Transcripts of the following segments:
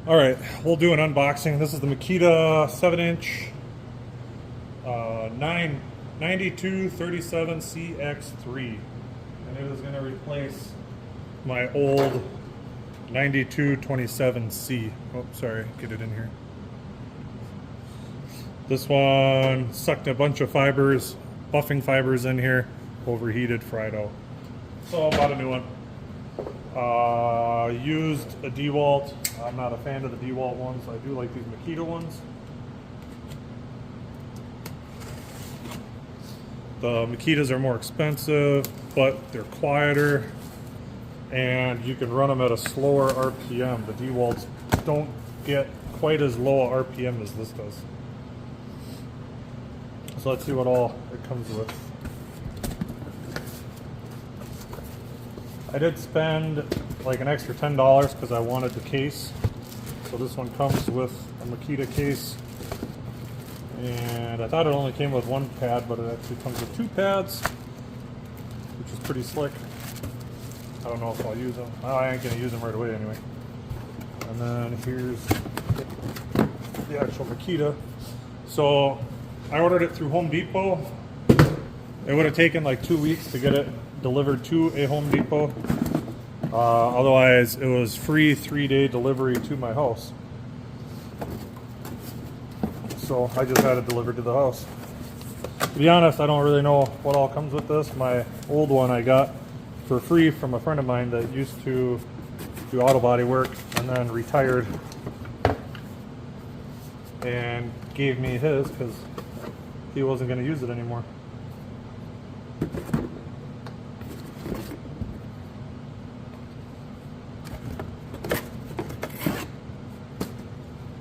All right, we'll do an unboxing. This is the Makita 7-inch 9237 CX3, and it is going to replace my old 9227C. Oh, sorry, get it in here. This one sucked a bunch of fibers, buffing fibers in here, overheated, fried out. So I bought a new one. Used a DeWalt. I'm not a fan of the DeWalt ones. I do like these Makita ones. The Makitas are more expensive, but they're quieter, and you can run them at a slower RPM. The DeWalts don't get quite as low a RPM as this does. So let's see what all it comes with. I did spend like an extra $10 because I wanted the case. So this one comes with a Makita case. And I thought it only came with one pad, but it actually comes with two pads, which is pretty slick. I don't know if I'll use them. Oh, I ain't going to use them right away anyway. And then here's the actual Makita. So I ordered it through Home Depot. It would have taken like 2 weeks to get it delivered to a Home Depot. Otherwise, it was free 3-day delivery to my house. So I just had it delivered to the house. To be honest, I don't really know what all comes with this. My old one I got for free from a friend of mine that used to do auto body work and then retired, and gave me his because he wasn't going to use it anymore.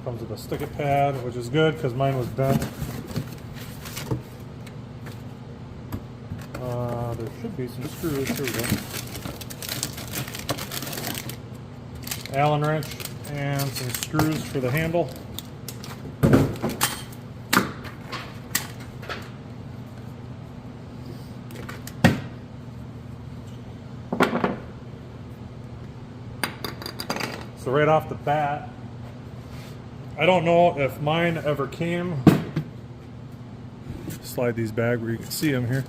Comes with a stick-it pad, which is good because mine was bent. There should be some screws. Here we go. Allen wrench and some screws for the handle. So right off the bat, I don't know if mine ever came. Slide these back where you can see them here.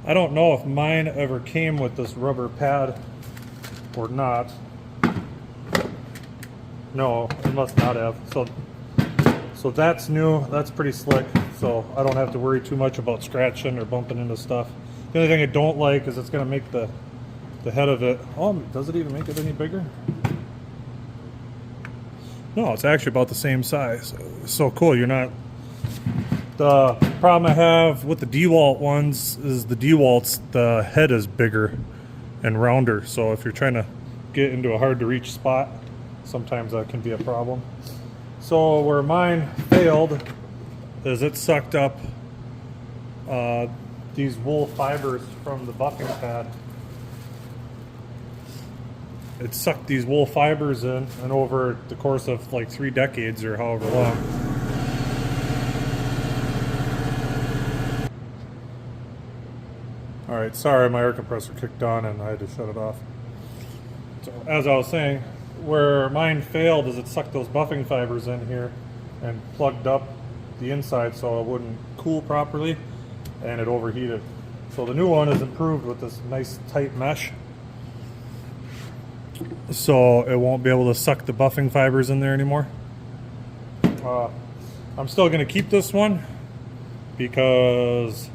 I don't know if mine ever came with this rubber pad or not. No, it must not have. So that's new. That's pretty slick. So I don't have to worry too much about scratching or bumping into stuff. The only thing I don't like is it's going to make the head of it. Oh, does it even make it any bigger? No, it's actually about the same size. So cool. You're not. The problem I have with the DeWalt ones is the DeWalts, the head is bigger and rounder. So if you're trying to get into a hard to reach spot, sometimes that can be a problem. So where mine failed is it sucked up these wool fibers from the buffing pad. It sucked these wool fibers in, and over the course of like 3 decades or however long. All right, sorry, my air compressor kicked on and I had to shut it off. So as I was saying, where mine failed is it sucked those buffing fibers in here and plugged up the inside so it wouldn't cool properly, and it overheated. So the new one is improved with this nice tight mesh, so it won't be able to suck the buffing fibers in there anymore. I'm still going to keep this one because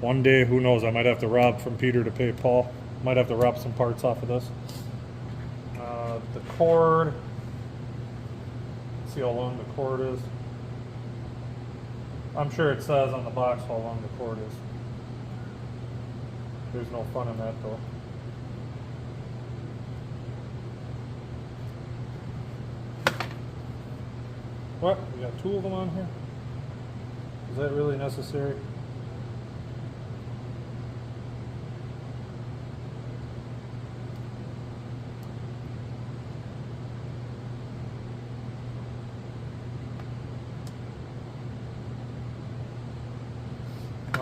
one day, who knows, I might have to rob from Peter to pay Paul. Might have to rob some parts off of this. The cord, see how long the cord is. I'm sure it says on the box how long the cord is. There's no fun in that though. What? We got 2 of them on here? Is that really necessary?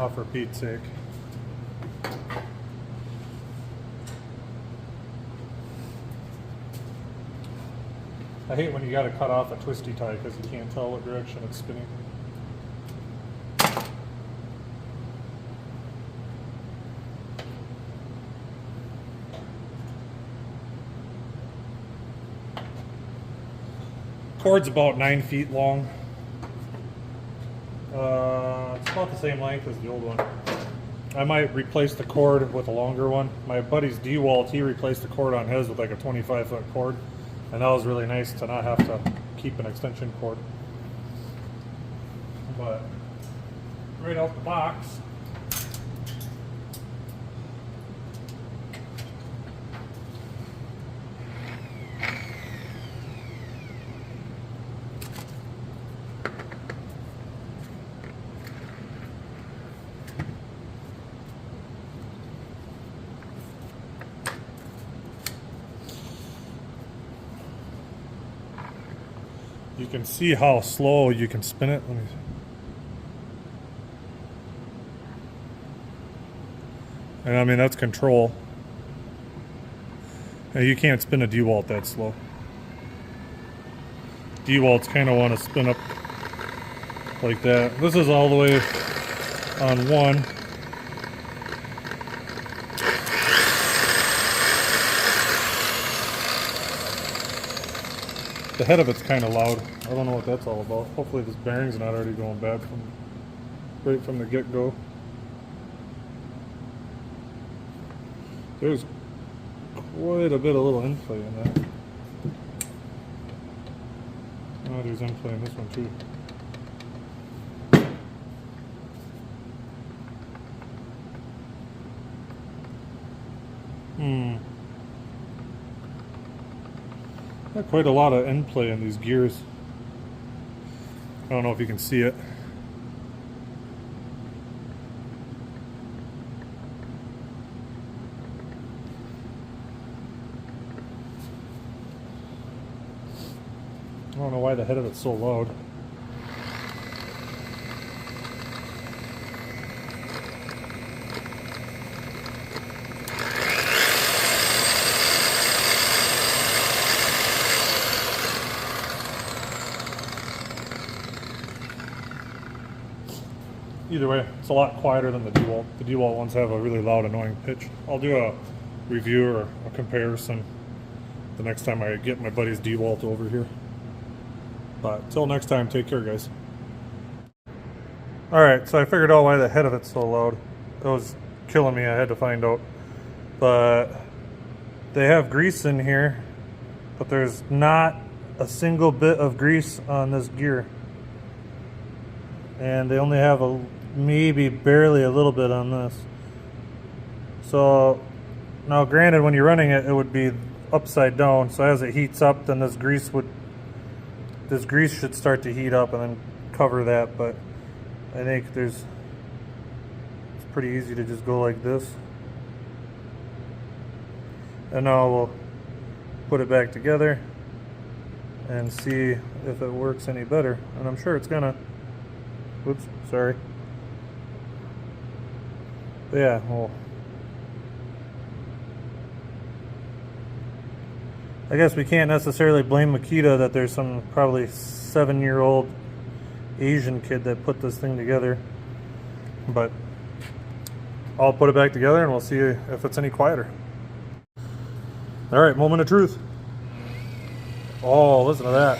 Oh, for Pete's sake. I hate when you got to cut off a twisty tie because you can't tell what direction it's spinning. Cord's about 9 feet long. It's about the same length as the old one. I might replace the cord with a longer one. My buddy's DeWalt, he replaced the cord on his with like a 25-foot cord, and that was really nice to not have to keep an extension cord. But right out the box, you can see how slow you can spin it. Let me see. And I mean, that's control. And you can't spin a DeWalt that slow. DeWalts kind of want to spin up like that. This is all the way on one. The head of it's kind of loud. I don't know what that's all about. Hopefully this bearing's not already going bad right from the get-go. There's quite a bit of little inplay in that. Oh, there's inplay in this one too. Got quite a lot of end play in these gears. I don't know if you can see it. I don't know why the head of it's so loud. Either way, it's a lot quieter than the DeWalt. The DeWalt ones have a really loud, annoying pitch. I'll do a review or a comparison the next time I get my buddy's DeWalt over here. But till next time, take care, guys. Alright, so I figured out why the head of it's so loud. It was killing me, I had to find out. But they have grease in here, but there's not a single bit of grease on this gear. And they only have maybe barely a little bit on this. So now granted, when you're running it, it would be upside down, so as it heats up, then this grease should start to heat up and then cover that. But I think it's pretty easy to just go like this, and now we'll put it back together and see if it works any better, and I'm sure it's gonna. Oops, sorry. But yeah, well, I guess we can't necessarily blame Makita that there's some probably 7-year-old Asian kid that put this thing together. But I'll put it back together and we'll see if it's any quieter. Alright, moment of truth. Oh, listen to that.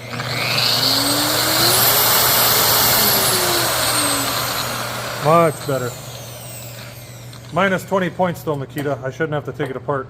Much better. Minus 20 points though, Makita. I shouldn't have to take it apart.